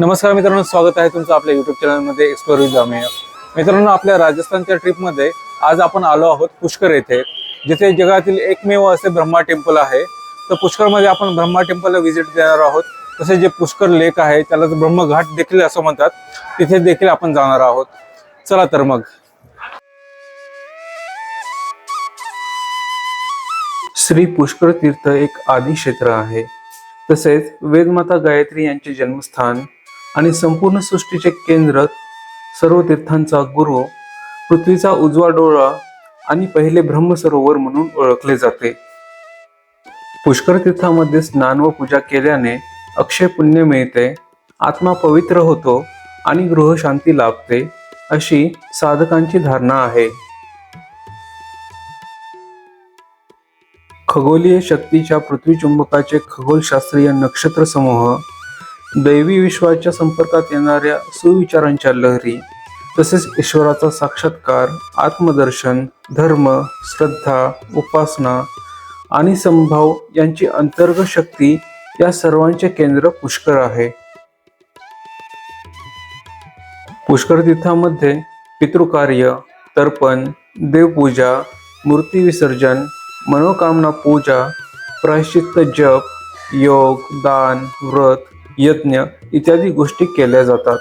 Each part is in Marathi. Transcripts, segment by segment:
नमस्कार मित्रांनो, स्वागत आहे तुमचं आपल्या युट्यूब चॅनलमध्ये एक्सप्लोर विथ अमेय. मित्रांनो, आपल्या राजस्थानच्या ट्रिपमध्ये आज आपण आलो आहोत पुष्कर येथे, जिथे जगातील एकमेव असे ब्रह्मा टेम्पल आहे. तर पुष्करमध्ये आपण ब्रह्मा टेम्पलला व्हिजिट देणार आहोत. तसे जे पुष्कर लेक आहे त्याला ब्रह्मघाट देखील असं म्हणतात, तिथे देखील आपण जाणार आहोत. चला तर मग. श्री पुष्कर तीर्थ एक आदि क्षेत्र आहे. तसेच वेदमाता गायत्री यांचे जन्मस्थान आणि संपूर्ण सृष्टीचे केंद्र, सर्व तीर्थांचा गुरु, पृथ्वीचा उजवा डोळा आणि पहिले ब्रह्मसरोवर म्हणून ओळखले जाते. पुष्कर तीर्थामध्ये स्नान व पूजा केल्याने अक्षय पुण्य मिळते, आत्मा पवित्र होतो आणि गृह शांती लाभते, अशी साधकांची धारणा आहे. खगोलीय शक्तीच्या पृथ्वी चुंबकाचे खगोलशास्त्रीय नक्षत्र समूह, दैवी विश्वाच्या संपर्कात येणाऱ्या सुविचारांच्या लहरी, तसेच ईश्वराचा साक्षात्कार, आत्मदर्शन, धर्म, श्रद्धा, उपासना आणि संभाव यांची अंतर्गत शक्ती या सर्वांचे केंद्र पुष्कर आहे. पुष्कर तीर्थामध्ये पितृकार्य, तर्पण, देवपूजा, मूर्ती विसर्जन, मनोकामना पूजा, प्रायश्चित्त जप, योग, दान, व्रत, यज्ञ इत्यादी गोष्टी केल्या जातात.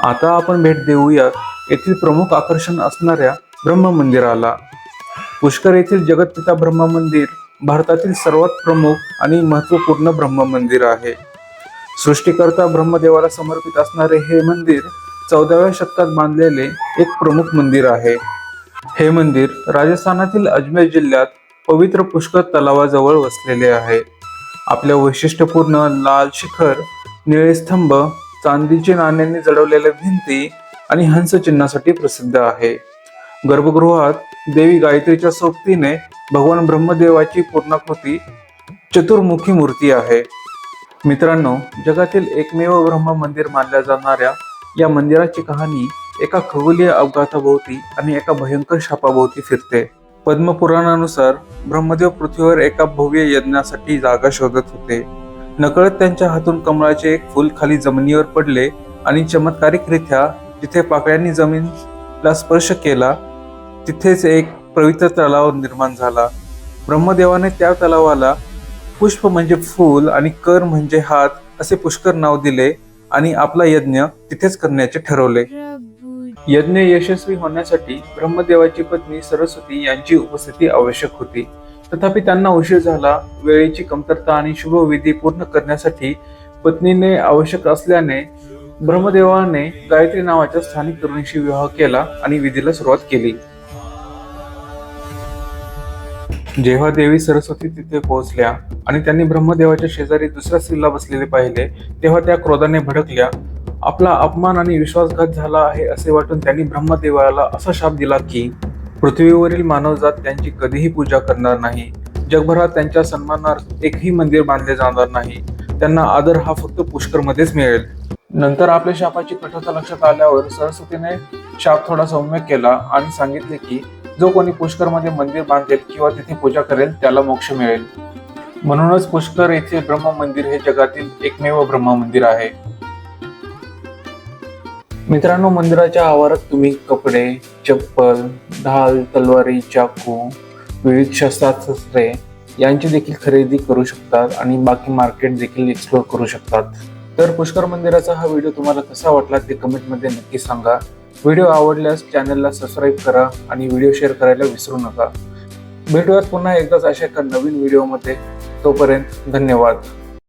आता आपण भेट देऊयात येथील प्रमुख आकर्षण असणाऱ्या ब्रह्म मंदिराला. पुष्कर येथील जगतपिता ब्रह्मा मंदिर भारतातील सर्वात प्रमुख आणि महत्त्वपूर्ण ब्रह्म मंदिर आहे. सृष्टीकर्ता ब्रह्मदेवाला समर्पित असणारे हे मंदिर 14व्या शतकात बांधलेले एक प्रमुख मंदिर आहे. हे मंदिर राजस्थानातील अजमेर जिल्ह्यात पवित्र पुष्कर तलावाजवळ वसलेले आहे. आपल्या वैशिष्ट्यपूर्ण लाल शिखर, निळे स्तंभ, चांदीचे नाण्यांनी जडवलेल्या भिंती आणि हंस चिन्हासाठी प्रसिद्ध आहे. गर्भगृहात देवी गायत्रीच्या सोबतीने भगवान ब्रह्मदेवाची पूर्णाकृती चतुर्मुखी मूर्ती आहे. मित्रांनो, जगातील एकमेव ब्रह्म मंदिर मानल्या जाणाऱ्या या मंदिराची कहाणी एका खगोलीय अपघाताभोवती आणि एका भयंकर शापाभोवती फिरते. पद्मपुराणानुसार ब्रह्मदेव पृथ्वीवर एका भव्य यज्ञासाठी जागा शोधत होते. नकळत त्यांच्या हातून कमळाचे एक फूल खाली जमिनीवर पडले आणि चमत्कारिकरित्या जिथे पाकळ्यांनी जमीनला स्पर्श केला तिथेच एक पवित्र तलाव निर्माण झाला. ब्रह्मदेवाने त्या तलावाला पुष्प म्हणजे फूल आणि कर म्हणजे हात असे पुष्कर नाव दिले आणि आपला यज्ञ तिथेच करण्याचे ठरवले. यज्ञ यशस्वी होण्यासाठी ब्रह्मदेवाची पत्नी सरस्वती यांची उपस्थिती आवश्यक होती. तथापि त्यांना उशीर झाला. वेळेची कमतरता आणि शुभविधी पूर्ण करण्यासाठी पत्नीने आवश्यक असल्याने ब्रह्मदेवाने गायत्री नावाच्या स्थानिक तरुणीशी विवाह केला आणि विधीला सुरुवात केली. जेव्हा देवी सरस्वती तिथे पोहोचल्या आणि त्यांनी ब्रह्मदेवाच्या शेजारी दुसऱ्या स्त्रीला बसलेले पाहिले, तेव्हा त्या क्रोधाने भडकल्या. आपला अपमान आणि विश्वासघात झाला आहे असे वाटून त्यांनी ब्रह्मदेवाला असा शाप दिला की पृथ्वीवरील मानवजात त्यांची कधीही पूजा करणार नाही. जगभरात त्यांच्या सन्मानार्थ एकही मंदिर बांधले जाणार नाही. त्यांना आदर हा फक्त पुष्करमध्येच मिळेल. नंतर आपल्या शापाची कठोरता लक्षात आल्यावर सरस्वतीने शाप थोडा सौम्य केला आणि सांगितले की जो कोणी पुष्करमध्ये मंदिर बांधेल किंवा तिथे पूजा करेल त्याला मोक्ष मिळेल. म्हणूनच पुष्कर येथील ब्रह्म मंदिर हे जगातील एकमेव ब्रह्म मंदिर आहे. मित्रांनो, मंदिराच्या आवारात तुम्ही कपडे, चप्पल, ढाल, तलवारी, चाकू, विविध शस्त्रास्त्रे यांची देखील खरेदी करू शकतात आणि बाकी मार्केट देखील एक्सप्लोर करू शकतात. तर पुष्कर मंदिराचा हा व्हिडिओ तुम्हाला कसा वाटला ते कमेंटमध्ये नक्की सांगा. व्हिडिओ आवडल्यास चॅनलला सबस्क्राईब करा आणि व्हिडिओ शेअर करायला विसरू नका. भेटूयात पुन्हा एकदाच अशा एका नवीन व्हिडिओमध्ये. तोपर्यंत धन्यवाद.